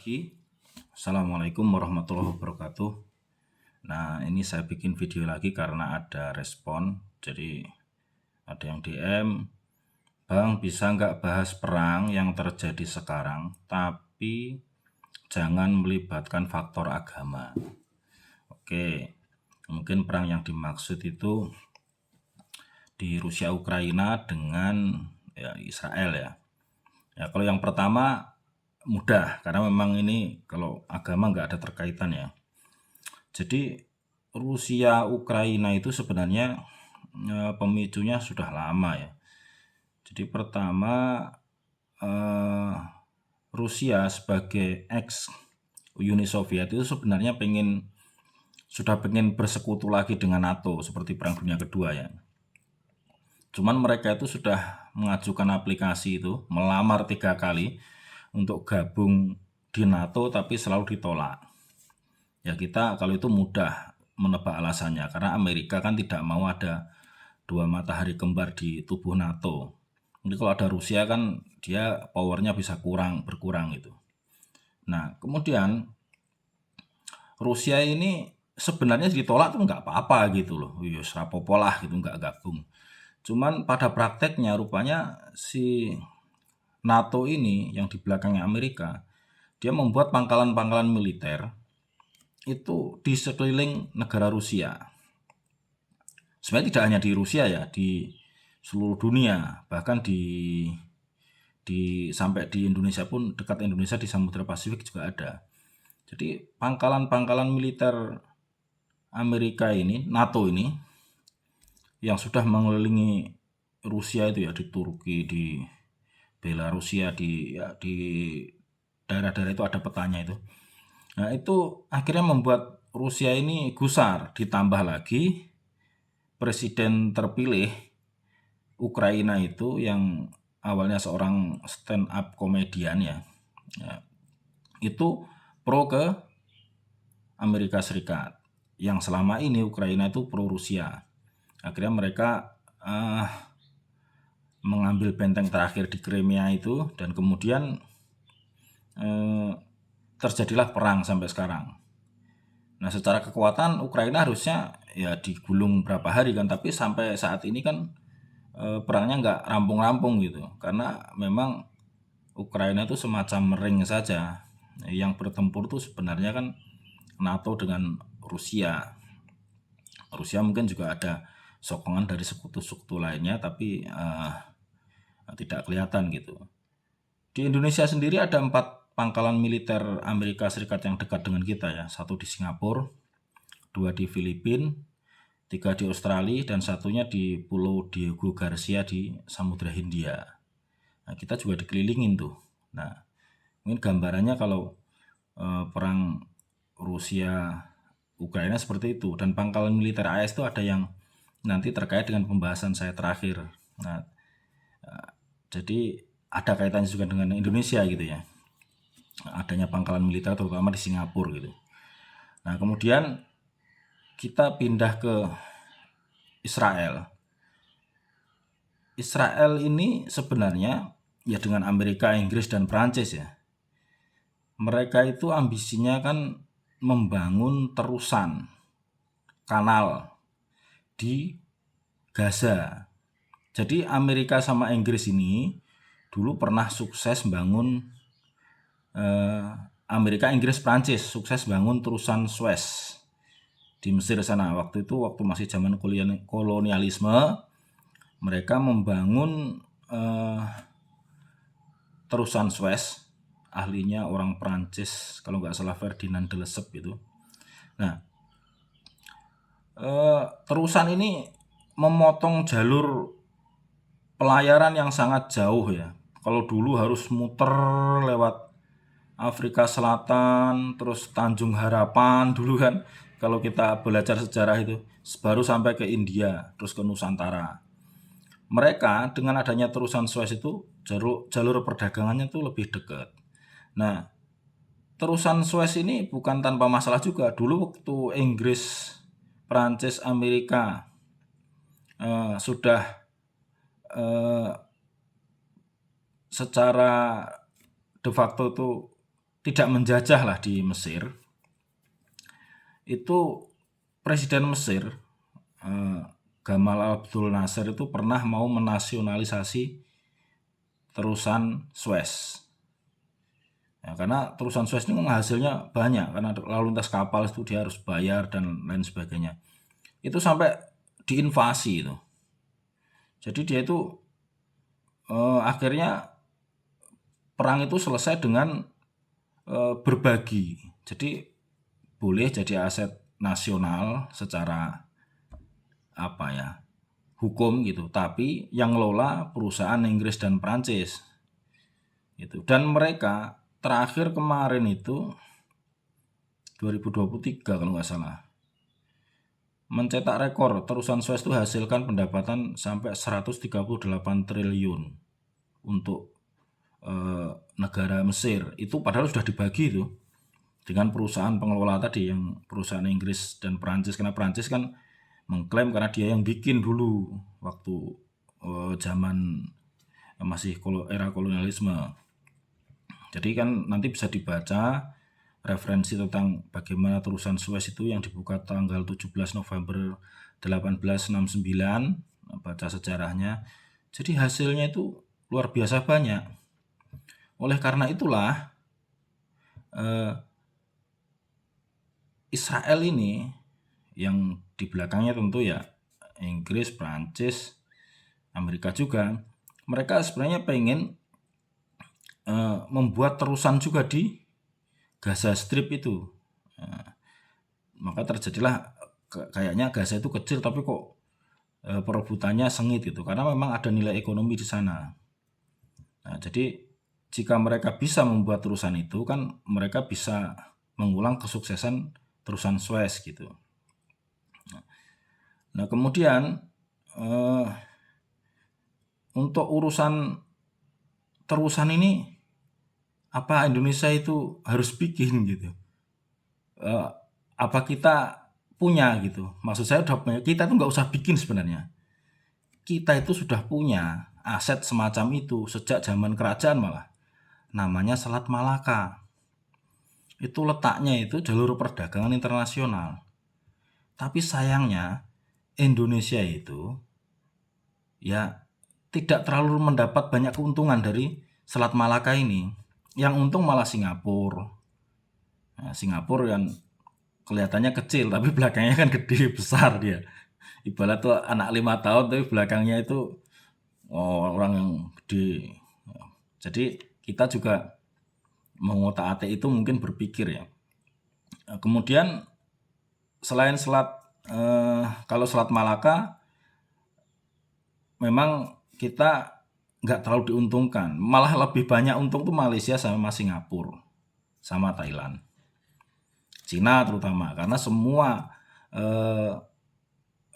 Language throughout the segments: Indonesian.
pagi. Assalamualaikum warahmatullahi wabarakatuh. Nah, ini saya bikin video lagi karena ada respon. Jadi ada yang DM, Bang, bisa nggak bahas perang yang terjadi sekarang, tapi jangan melibatkan faktor agama. Oke, mungkin perang yang dimaksud itu di Rusia Ukraina dengan Israel ya. Ya, kalau yang pertama mudah karena memang ini kalau agama nggak ada terkaitan ya. Jadi Rusia Ukraina itu sebenarnya pemicunya sudah lama ya. Jadi pertama Rusia sebagai ex Uni Soviet itu sebenarnya sudah pengen bersekutu lagi dengan NATO seperti Perang Dunia Kedua ya. Cuman mereka itu sudah mengajukan aplikasi itu, melamar 3 kali untuk gabung di NATO tapi selalu ditolak. Ya kita kalau itu mudah menebak alasannya karena Amerika kan tidak mau ada 2 matahari kembar di tubuh NATO. Jadi kalau ada Rusia kan dia powernya bisa berkurang gitu. Nah kemudian Rusia ini sebenarnya ditolak tuh nggak apa-apa gitu loh. Yus rapopo lah gitu nggak gabung. Cuman pada prakteknya rupanya si NATO ini yang di belakangnya Amerika, dia membuat pangkalan-pangkalan militer itu di sekeliling negara Rusia. Sebenarnya tidak hanya di Rusia ya, di seluruh dunia, bahkan sampai di Indonesia pun, dekat Indonesia di Samudra Pasifik juga ada. Jadi pangkalan-pangkalan militer Amerika ini, NATO ini, yang sudah mengelilingi Rusia itu ya di Turki, di Belarusia, di daerah-daerah itu ada petanya itu. Nah itu akhirnya membuat Rusia ini gusar, ditambah lagi presiden terpilih Ukraina itu yang awalnya seorang stand up komedian ya, itu pro ke Amerika Serikat, yang selama ini Ukraina itu pro Rusia. Akhirnya mereka mengambil benteng terakhir di Crimea itu dan kemudian terjadilah perang sampai sekarang. Nah secara kekuatan Ukraina harusnya ya digulung berapa hari kan, tapi sampai saat ini kan perangnya nggak rampung-rampung gitu, karena memang Ukraina itu semacam ring saja. Yang bertempur tuh sebenarnya kan NATO dengan Rusia. Rusia mungkin juga ada sokongan dari sekutu-sekutu lainnya, tapi tidak kelihatan gitu. Di Indonesia sendiri ada 4 pangkalan militer Amerika Serikat yang dekat dengan kita ya. 1 di Singapura, 2 di Filipina, 3 di Australia, dan 1-nya di Pulau Diego Garcia di Samudra Hindia. Nah, kita juga dikelilingin tuh. Nah, mungkin gambarannya kalau perang Rusia Ukraina seperti itu. Dan pangkalan militer AS itu ada yang nanti terkait dengan pembahasan saya terakhir. Nah, jadi ada kaitannya juga dengan Indonesia gitu ya. Adanya pangkalan militer terutama di Singapura gitu. Nah, kemudian kita pindah ke Israel. Israel ini sebenarnya ya dengan Amerika, Inggris, dan Prancis ya. Mereka itu ambisinya kan membangun terusan kanal di Gaza. Jadi Amerika sama Inggris ini dulu pernah sukses bangun Amerika, Inggris, Prancis sukses bangun terusan Suez di Mesir sana. Waktu itu waktu masih zaman kolonialisme, mereka membangun terusan Suez, ahlinya orang Prancis kalau nggak salah Ferdinand de Lesseps itu. Nah terusan ini memotong jalur pelayaran yang sangat jauh ya. Kalau dulu harus muter lewat Afrika Selatan, terus Tanjung Harapan dulu kan. Kalau kita belajar sejarah itu, baru sampai ke India, terus ke Nusantara. Mereka dengan adanya terusan Suez itu jalur perdagangannya tuh lebih dekat. Nah, terusan Suez ini bukan tanpa masalah juga. Dulu waktu Inggris, Prancis, Amerika sudah secara de facto itu tidak menjajah lah di Mesir, itu Presiden Mesir Gamal Abdul Nasser itu pernah mau menasionalisasi terusan Suez. Ya, karena terusan Suez ini hasilnya banyak, karena lalu lintas kapal itu dia harus bayar dan lain sebagainya. Itu sampai diinvasi itu. Jadi dia itu akhirnya perang itu selesai dengan berbagi. Jadi boleh jadi aset nasional secara hukum gitu, tapi yang ngelola perusahaan Inggris dan Prancis gitu. Dan mereka terakhir kemarin itu 2023 kalau nggak salah mencetak rekor terusan Suez itu hasilkan pendapatan sampai 138 triliun untuk negara Mesir. Itu padahal sudah dibagi itu dengan perusahaan pengelola tadi, yang perusahaan Inggris dan Prancis, karena Prancis kan mengklaim karena dia yang bikin dulu waktu zaman masih era kolonialisme. Jadi kan nanti bisa dibaca referensi tentang bagaimana terusan Suez itu yang dibuka tanggal 17 November 1869, baca sejarahnya. Jadi hasilnya itu luar biasa banyak. Oleh karena itulah Israel ini yang di belakangnya tentu ya Inggris, Prancis, Amerika juga, mereka sebenarnya pengen membuat terusan juga di Gaza Strip itu. Maka terjadilah kayaknya Gaza itu kecil tapi kok perebutannya sengit gitu, karena memang ada nilai ekonomi di sana. Nah, jadi jika mereka bisa membuat terusan itu kan mereka bisa mengulang kesuksesan terusan Suez gitu. Nah, kemudian untuk urusan terusan ini apa Indonesia itu harus bikin gitu? Apa kita punya gitu? Maksud saya kita tuh nggak usah bikin sebenarnya. Kita itu sudah punya aset semacam itu sejak zaman kerajaan malah. Namanya Selat Malaka. Itu letaknya itu jalur perdagangan internasional. Tapi sayangnya Indonesia itu ya tidak terlalu mendapat banyak keuntungan dari Selat Malaka ini. Yang untung malah Singapura. Nah, Singapura yang kelihatannya kecil tapi belakangnya kan gede besar dia. Ibarat tuh anak 5 tahun tapi belakangnya itu orang yang gede. Jadi kita juga mengotak-atik itu mungkin berpikir ya. Kemudian selain kalau Selat Malaka memang kita nggak terlalu diuntungkan, malah lebih banyak untung tuh Malaysia sama Singapura sama Thailand, Cina terutama, karena semua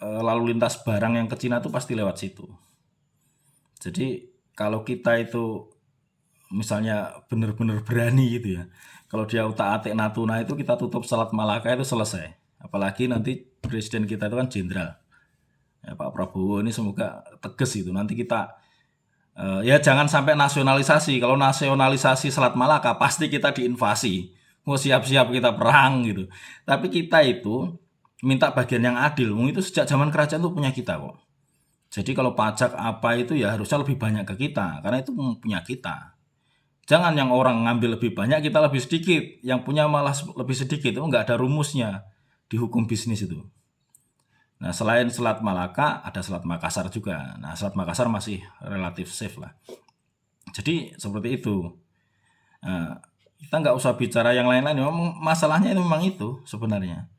lalu lintas barang yang ke Cina tuh pasti lewat situ. Jadi kalau kita itu misalnya benar-benar berani gitu ya, kalau dia utak-atik Natuna itu kita tutup Selat Malaka itu selesai. Apalagi nanti presiden kita itu kan jenderal ya, Pak Prabowo ini, semoga tegas itu. Nanti kita ya jangan sampai nasionalisasi. Kalau nasionalisasi Selat Malaka pasti kita diinvasi, mau siap-siap kita perang gitu. Tapi kita itu minta bagian yang adil. Itu sejak zaman kerajaan itu punya kita kok. Jadi kalau pajak apa itu ya harusnya lebih banyak ke kita, karena itu punya kita. Jangan yang orang ngambil lebih banyak, kita lebih sedikit. Yang punya malah lebih sedikit. Itu nggak ada rumusnya di hukum bisnis itu. Nah, selain Selat Malaka, ada Selat Makassar juga. Nah, Selat Makassar masih relatif safe lah. Jadi seperti itu. Nah, kita nggak usah bicara yang lain-lain. Masalahnya itu memang itu sebenarnya.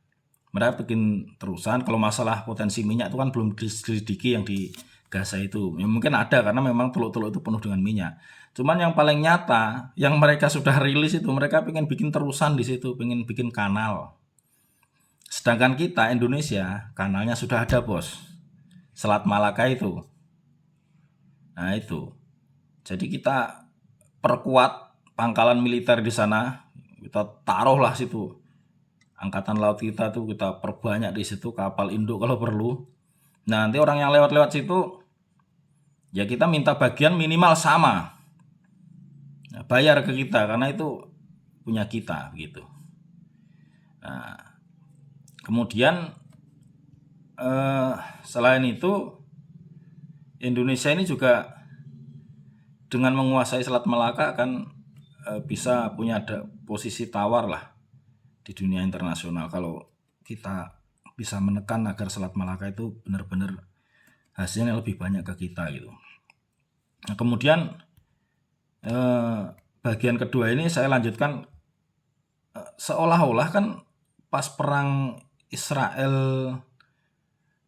Mereka bikin terusan. Kalau masalah potensi minyak itu kan belum diselidiki yang di Gaza itu. Ya, mungkin ada karena memang teluk-teluk itu penuh dengan minyak. Cuman yang paling nyata, yang mereka sudah rilis itu, mereka pengen bikin terusan di situ, pengen bikin kanal. Sedangkan kita Indonesia kanalnya sudah ada bos, Selat Malaka itu. Nah itu, jadi kita perkuat pangkalan militer di sana, kita taruhlah situ angkatan laut kita tuh, kita perbanyak di situ kapal induk kalau perlu. Nah nanti orang yang lewat-lewat situ, ya kita minta bagian minimal sama, nah, bayar ke kita, karena itu punya kita begitu. Nah, kemudian selain itu Indonesia ini juga dengan menguasai Selat Malaka akan bisa punya posisi tawar lah di dunia internasional kalau kita bisa menekan agar Selat Malaka itu benar-benar hasilnya lebih banyak ke kita gitu. Nah, kemudian bagian kedua ini saya lanjutkan, seolah-olah kan pas perang Israel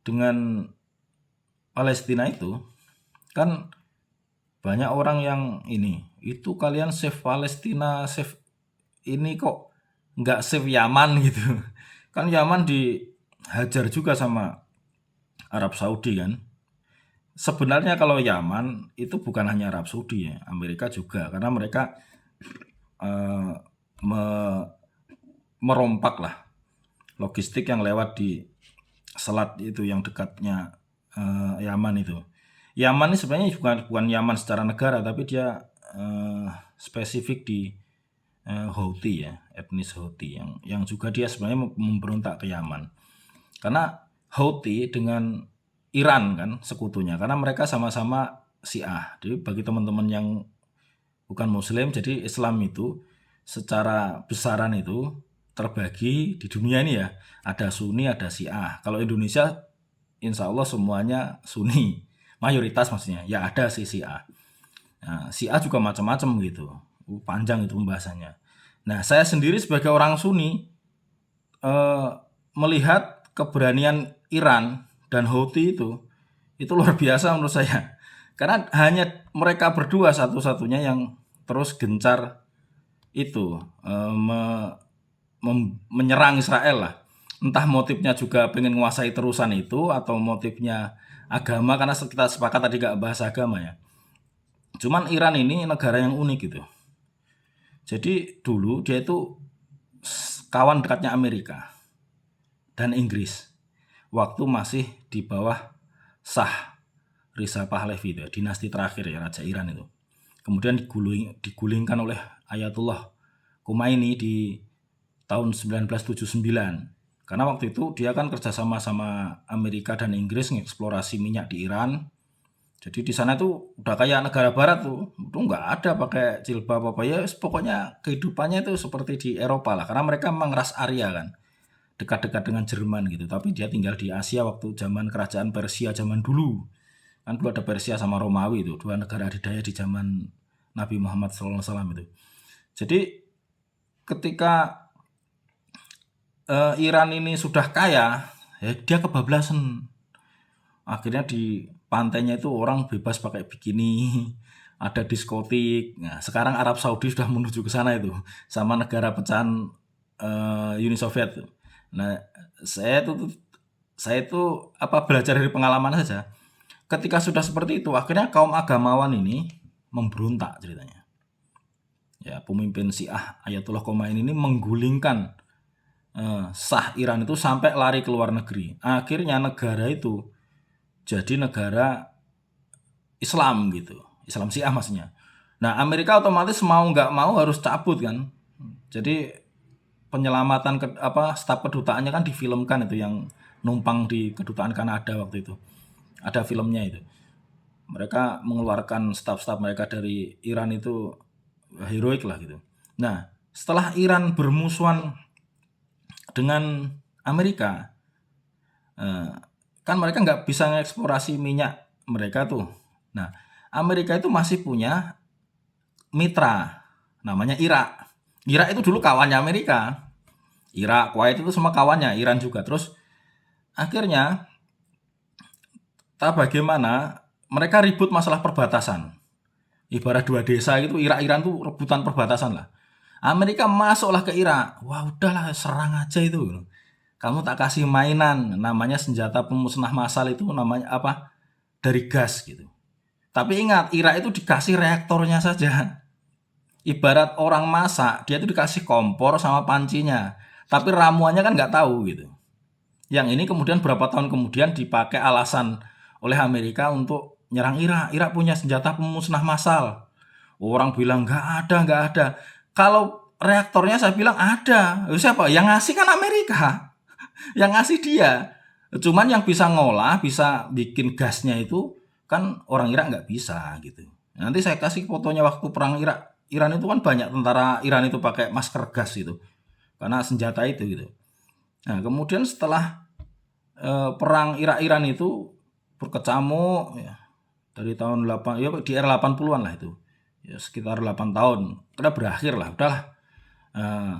dengan Palestina itu kan banyak orang yang itu kalian save Palestina, save ini kok nggak save Yaman gitu. Kan Yaman dihajar juga sama Arab Saudi kan. Sebenarnya kalau Yaman itu bukan hanya Arab Saudi ya, Amerika juga, karena mereka merompak lah logistik yang lewat di selat itu yang dekatnya Yaman itu. Yaman ini sebenarnya bukan Yaman secara negara, tapi dia spesifik di Houthi ya, etnis Houthi yang juga dia sebenarnya memberontak ke Yaman. Karena Houthi dengan Iran kan sekutunya, karena mereka sama-sama Syiah. Jadi bagi teman-teman yang bukan Muslim, jadi Islam itu secara besaran itu terbagi di dunia ini ya, ada Sunni, ada Syiah. Kalau Indonesia insya Allah semuanya Sunni, mayoritas maksudnya, ya ada sih Syiah. Nah, Syiah juga macam-macam gitu, panjang itu pembahasannya. Nah, saya sendiri sebagai orang Sunni melihat keberanian Iran dan Houthi itu luar biasa menurut saya. Karena hanya mereka berdua satu-satunya yang terus gencar itu menyerang Israel lah. Entah motifnya juga pengen menguasai terusan itu atau motifnya agama, karena kita sepakat tadi gak bahas agama ya. Cuman Iran ini negara yang unik gitu. Jadi dulu dia itu kawan dekatnya Amerika dan Inggris waktu masih di bawah Shah Reza Pahlavi itu, dinasti terakhir ya, Raja Iran itu. Kemudian digulingkan oleh Ayatullah Khomeini di tahun 1979. Karena waktu itu dia kan kerjasama sama Amerika dan Inggris mengeksplorasi minyak di Iran. Jadi di sana tuh udah kayak negara barat tuh nggak ada pakai jilbab apa ya, pokoknya kehidupannya itu seperti di Eropa lah. Karena mereka memang ras Arya kan, dekat-dekat dengan Jerman gitu. Tapi dia tinggal di Asia waktu zaman kerajaan Persia zaman dulu. Kan dulu ada Persia sama Romawi itu, dua negara adidaya di zaman Nabi Muhammad SAW itu. Jadi ketika Iran ini sudah kaya, ya dia kebablasan. Akhirnya di pantainya itu orang bebas pakai bikini, ada diskotik. Nah, sekarang Arab Saudi sudah menuju ke sana itu, sama negara pecahan Uni Soviet. Nah, saya itu belajar dari pengalaman saja. Ketika sudah seperti itu, akhirnya kaum agamawan ini memberontak ceritanya. Ya, pemimpin Syiah Ayatullah Khomeini ini menggulingkan Shah Iran itu sampai lari ke luar negeri. Akhirnya negara itu jadi negara Islam gitu, Islam Syiah maksudnya. Nah, Amerika otomatis mau nggak mau harus cabut kan. Jadi penyelamatan staf kedutaannya kan difilmkan itu, yang numpang di kedutaan Kanada waktu itu. Ada filmnya itu. Mereka mengeluarkan staf-staf mereka dari Iran itu heroik lah gitu. Nah, setelah Iran bermusuhan dengan Amerika, kan mereka nggak bisa mengeksplorasi minyak mereka tuh. Nah, Amerika itu masih punya mitra namanya Irak. Irak itu dulu kawannya Amerika. Irak, Kuwait itu semua kawannya, Iran juga. Terus akhirnya bagaimana mereka ribut masalah perbatasan. Ibarat dua desa gitu, Irak-Iran tuh rebutan perbatasan lah. Amerika masuklah ke Irak. Wah, udahlah serang aja itu. Kamu tak kasih mainan, namanya senjata pemusnah massal itu namanya dari gas gitu. Tapi ingat, Irak itu dikasih reaktornya saja. Ibarat orang masak, dia itu dikasih kompor sama pancinya. Tapi ramuannya kan nggak tahu gitu. Yang ini kemudian berapa tahun kemudian dipakai alasan oleh Amerika untuk nyerang Irak. Irak punya senjata pemusnah massal. Orang bilang nggak ada. Kalau reaktornya saya bilang ada. Siapa? Yang ngasih kan Amerika. Yang ngasih dia. Cuman yang bisa ngolah, bisa bikin gasnya itu kan orang Irak nggak bisa gitu. Nanti saya kasih fotonya waktu perang Irak. Iran itu kan banyak tentara Iran itu pakai masker gas itu. Karena senjata itu gitu. Nah, kemudian setelah perang Irak-Iran itu berkecamuk ya, dari tahun 8 ya di era 80-an lah itu. Ya sekitar 8 tahun. Kena berakhir lah, udahlah. Eh,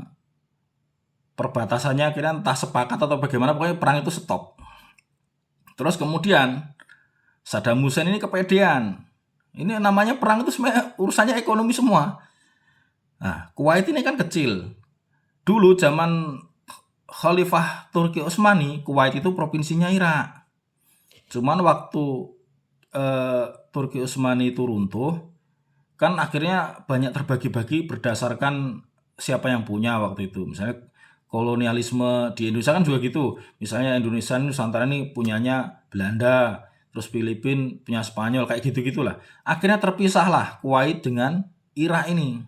perbatasannya akhirnya entah sepakat atau bagaimana, pokoknya perang itu stop. Terus kemudian Saddam Hussein ini kepedean. Ini namanya perang itu sebenarnya urusannya ekonomi semua. Nah, Kuwait ini kan kecil. Dulu zaman Khalifah Turki Utsmani, Kuwait itu provinsinya Irak. Cuman waktu Turki Utsmani itu runtuh, kan akhirnya banyak terbagi-bagi berdasarkan siapa yang punya waktu itu. Misalnya kolonialisme di Indonesia kan juga gitu. Misalnya Indonesia Nusantara ini punyanya Belanda, terus Filipina punya Spanyol, kayak gitu-gitulah. Akhirnya terpisahlah Kuwait dengan Irak ini.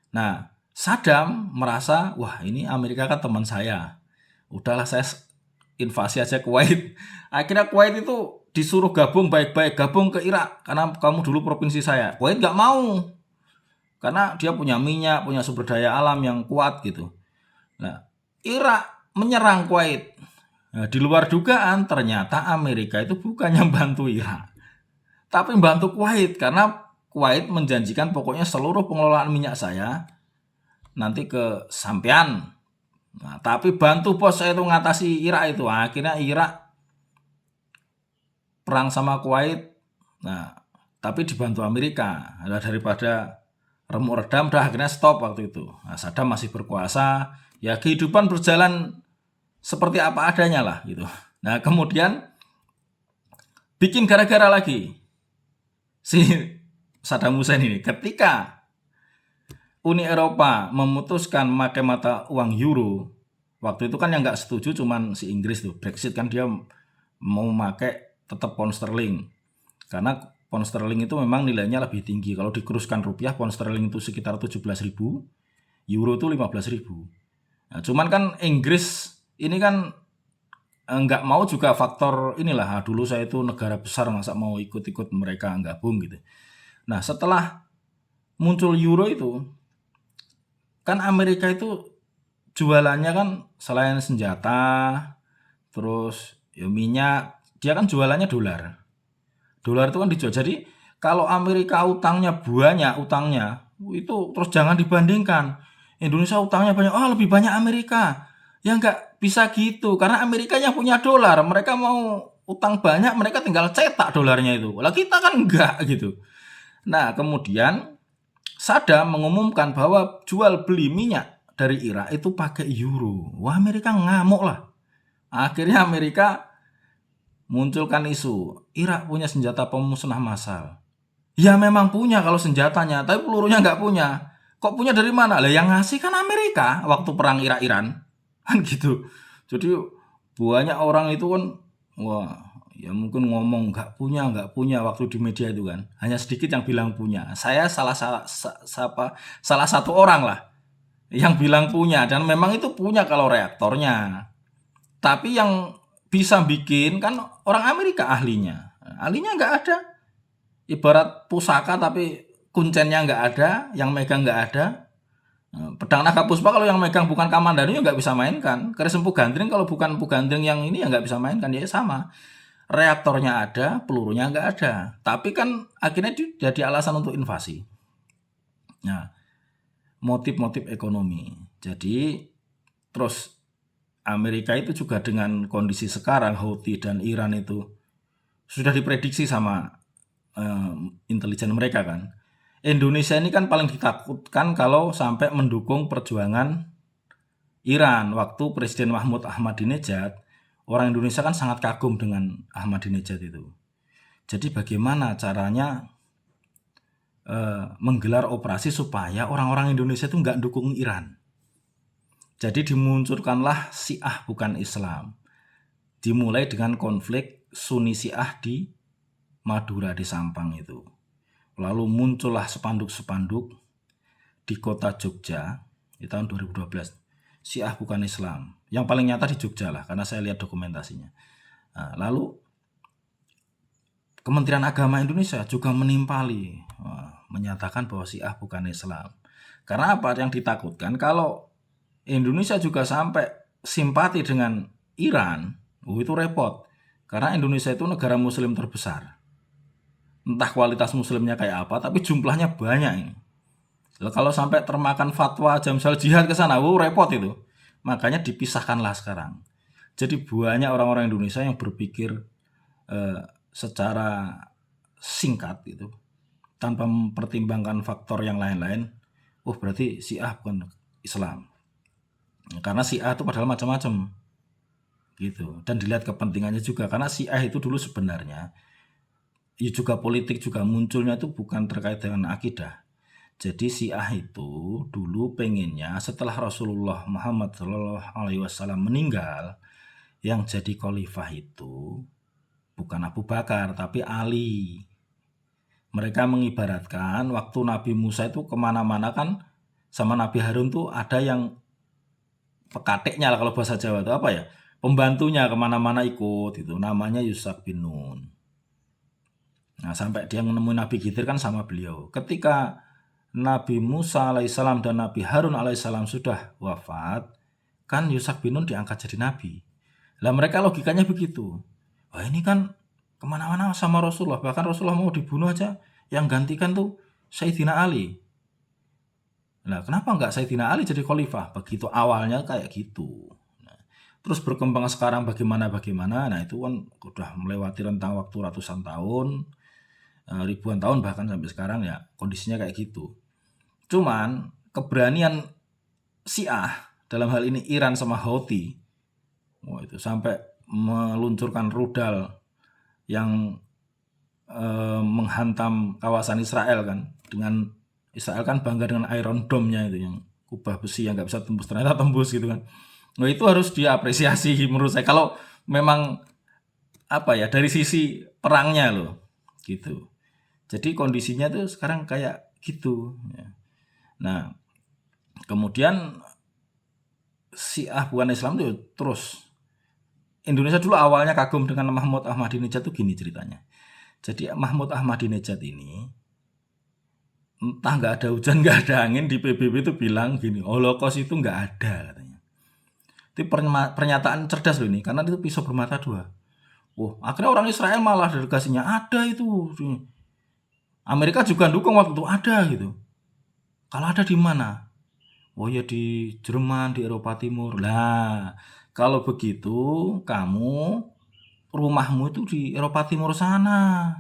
Nah, Saddam merasa, wah ini Amerika kan teman saya. Udahlah saya invasi aja Kuwait. Akhirnya Kuwait itu disuruh gabung baik-baik, gabung ke Irak. Karena kamu dulu provinsi saya. Kuwait nggak mau. Karena dia punya minyak, punya sumber daya alam yang kuat gitu. Nah, Irak menyerang Kuwait. Nah, di luar dugaan ternyata Amerika itu bukannya bantu Irak, tapi bantu Kuwait. Karena Kuwait menjanjikan pokoknya seluruh pengelolaan minyak saya nanti ke sampean. Nah, tapi bantu bos saya itu ngatasi Irak itu. Akhirnya Irak perang sama Kuwait. Nah, tapi dibantu Amerika. Nah, daripada remuk redam, dah akhirnya stop waktu itu. Nah, Saddam masih berkuasa. Ya kehidupan berjalan seperti apa adanya lah gitu. Nah, kemudian bikin gara-gara lagi si Saddam Hussein ini. Ketika Uni Eropa memutuskan memakai mata uang euro, waktu itu kan yang nggak setuju cuman si Inggris tuh. Brexit kan dia mau pakai tetap pound sterling. Karena pound sterling itu memang nilainya lebih tinggi. Kalau dikuruskan rupiah, pound sterling itu sekitar 17.000, euro itu 15.000. Nah, cuman kan Inggris ini kan nggak mau juga faktor inilah, dulu saya itu negara besar masa mau ikut-ikut mereka gabung gitu. Nah, setelah muncul euro itu, kan Amerika itu jualannya kan selain senjata, terus ya minyak, dia kan jualannya dolar. Dolar itu kan dijual. Jadi kalau Amerika utangnya banyak, itu terus jangan dibandingkan. Indonesia utangnya banyak, lebih banyak Amerika. Ya nggak bisa gitu, karena Amerika yang punya dolar. Mereka mau utang banyak, mereka tinggal cetak dolarnya itu. Lah kita kan enggak gitu. Nah, kemudian Saddam mengumumkan bahwa jual beli minyak dari Irak itu pakai euro. Wah, Amerika ngamuk lah. Akhirnya Amerika munculkan isu, Irak punya senjata pemusnah massal. Ya memang punya kalau senjatanya, tapi pelurunya nggak punya. Kok punya dari mana? Lah yang ngasih kan Amerika waktu perang Irak-Iran. Kan gitu. Jadi banyak orang itu kan, wah ya mungkin ngomong nggak punya waktu di media itu kan. Hanya sedikit yang bilang punya. Saya salah satu orang lah yang bilang punya, dan memang itu punya kalau reaktornya. Tapi yang bisa bikin kan orang Amerika ahlinya. Ahlinya nggak ada. Ibarat pusaka tapi kuncennya nggak ada, yang megang nggak ada. Pedang Naga Puspa kalau yang megang bukan Kamandanu ya nggak bisa mainkan. Keris Empu Gandring kalau bukan Empu Gandring yang ini ya nggak bisa mainkan. Ya sama. Reaktornya ada, pelurunya nggak ada. Tapi kan akhirnya jadi alasan untuk invasi. Nah, motif-motif ekonomi. Jadi terus Amerika itu juga dengan kondisi sekarang Houthi dan Iran itu sudah diprediksi sama intelijen mereka kan. Indonesia ini kan paling ditakutkan kalau sampai mendukung perjuangan Iran. Waktu Presiden Mahmud Ahmadinejad, orang Indonesia kan sangat kagum dengan Ahmadinejad itu. Jadi bagaimana caranya menggelar operasi supaya orang-orang Indonesia itu nggak dukung Iran. Jadi dimunculkanlah Syiah bukan Islam. Dimulai dengan konflik Sunni Syiah di Madura, di Sampang itu. Lalu muncullah spanduk-spanduk di kota Jogja di tahun 2012. Syiah bukan Islam. Yang paling nyata di Jogja lah, karena saya lihat dokumentasinya. Nah, lalu Kementerian Agama Indonesia juga menimpali, menyatakan bahwa Syiah bukan Islam. Karena apa? Yang ditakutkan kalau Indonesia juga sampai simpati dengan Iran, itu repot. Karena Indonesia itu negara muslim terbesar. Entah kualitas muslimnya kayak apa, tapi jumlahnya banyak ini. Kalau sampai termakan fatwa Jamsal jihad ke sana, repot itu. Makanya dipisahkanlah sekarang. Jadi banyak orang-orang Indonesia yang berpikir secara singkat gitu, tanpa mempertimbangkan faktor yang lain-lain. Berarti Syiah bukan Islam. Karena Syiah itu padahal macam-macam gitu, dan dilihat kepentingannya juga. Karena Syiah itu dulu sebenarnya ya juga politik juga munculnya itu bukan terkait dengan akidah. Jadi Syiah itu dulu pengennya setelah Rasulullah Muhammad SAW meninggal, yang jadi khalifah itu bukan Abu Bakar tapi Ali. Mereka mengibaratkan waktu Nabi Musa itu kemana-mana kan sama Nabi Harun tuh ada yang pekatiknya lah, kalau bahasa Jawa itu apa ya, pembantunya kemana-mana ikut, itu namanya Yusak bin Nun. Nah sampai dia menemui Nabi Khidir kan sama beliau. Ketika Nabi Musa alaihissalam dan Nabi Harun alaihissalam sudah wafat, kan Yusak bin Nun diangkat jadi nabi. Lah mereka logikanya begitu. Wah ini kan kemana-mana sama Rasulullah, bahkan Rasulullah mau dibunuh aja, yang gantikan tuh Sayyidina Ali. Nah kenapa nggak Sayyidina Ali jadi khalifah? Begitu awalnya kayak gitu. Nah, terus berkembang sekarang bagaimana, nah itu kan udah melewati rentang waktu ratusan tahun, ribuan tahun bahkan sampai sekarang ya kondisinya kayak gitu. Cuman keberanian Syiah, dalam hal ini Iran sama Houthi, itu sampai meluncurkan rudal yang menghantam kawasan Israel kan. Dengan Israel kan bangga dengan Iron Dome-nya itu, yang kubah besi yang nggak bisa tembus, ternyata tembus gitu kan. Nah itu harus diapresiasi menurut saya, kalau memang apa ya, dari sisi perangnya loh gitu. Jadi kondisinya tuh sekarang kayak gitu ya. Nah kemudian Syiah bukan Islam tuh terus. Indonesia dulu awalnya kagum dengan Mahmud Ahmadinejad tuh gini ceritanya. Jadi Mahmud Ahmadinejad ini entah nggak ada hujan nggak ada angin, di PBB itu bilang gini, Holocaust itu nggak ada katanya. Itu pernyataan cerdas loh ini, karena itu pisau bermata dua. Akhirnya orang Israel malah delegasinya ada itu. Amerika juga dukung waktu itu, ada gitu. Kalau ada di mana? Ya di Jerman, di Eropa Timur. Lah, kalau begitu kamu rumahmu itu di Eropa Timur sana,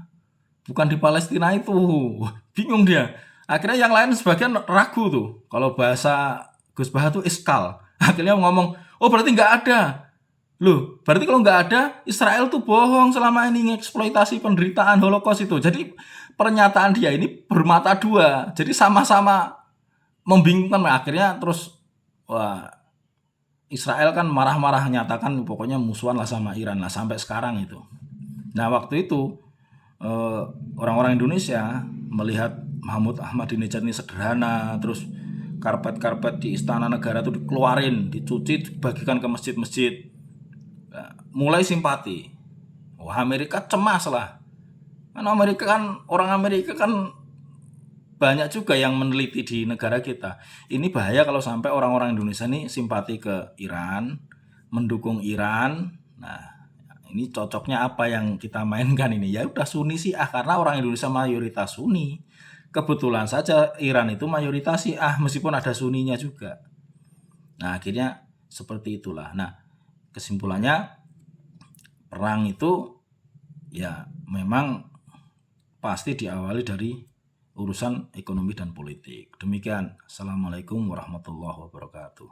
bukan di Palestina itu. Bingung dia. Akhirnya yang lain sebagian ragu tuh. Kalau bahasa Gus Baha tuh iskal. Akhirnya ngomong, berarti nggak ada. Loh, berarti kalau nggak ada, Israel tuh bohong selama ini ngeksploitasi penderitaan Holocaust itu. Jadi pernyataan dia ini bermata dua. Jadi sama-sama membingungkan. Akhirnya terus Israel kan marah-marah, nyatakan pokoknya musuhan lah sama Iran lah sampai sekarang itu. Nah waktu itu orang-orang Indonesia melihat Mahmud Ahmadinejad ini sederhana, terus karpet-karpet di Istana Negara itu dikeluarin, dicuci, dibagikan ke masjid-masjid. Mulai simpati. Amerika cemas lah. Kan orang Amerika kan banyak juga yang meneliti di negara kita. Ini bahaya kalau sampai orang-orang Indonesia ini simpati ke Iran, mendukung Iran. Nah, ini cocoknya apa yang kita mainkan ini? Ya udah Sunni Syiah, karena orang Indonesia mayoritas Sunni. Kebetulan saja Iran itu mayoritas Syiah meskipun ada Sunninya juga. Nah, akhirnya seperti itulah. Nah, kesimpulannya perang itu ya memang pasti diawali dari urusan ekonomi dan politik. Demikian. Assalamualaikum warahmatullahi wabarakatuh.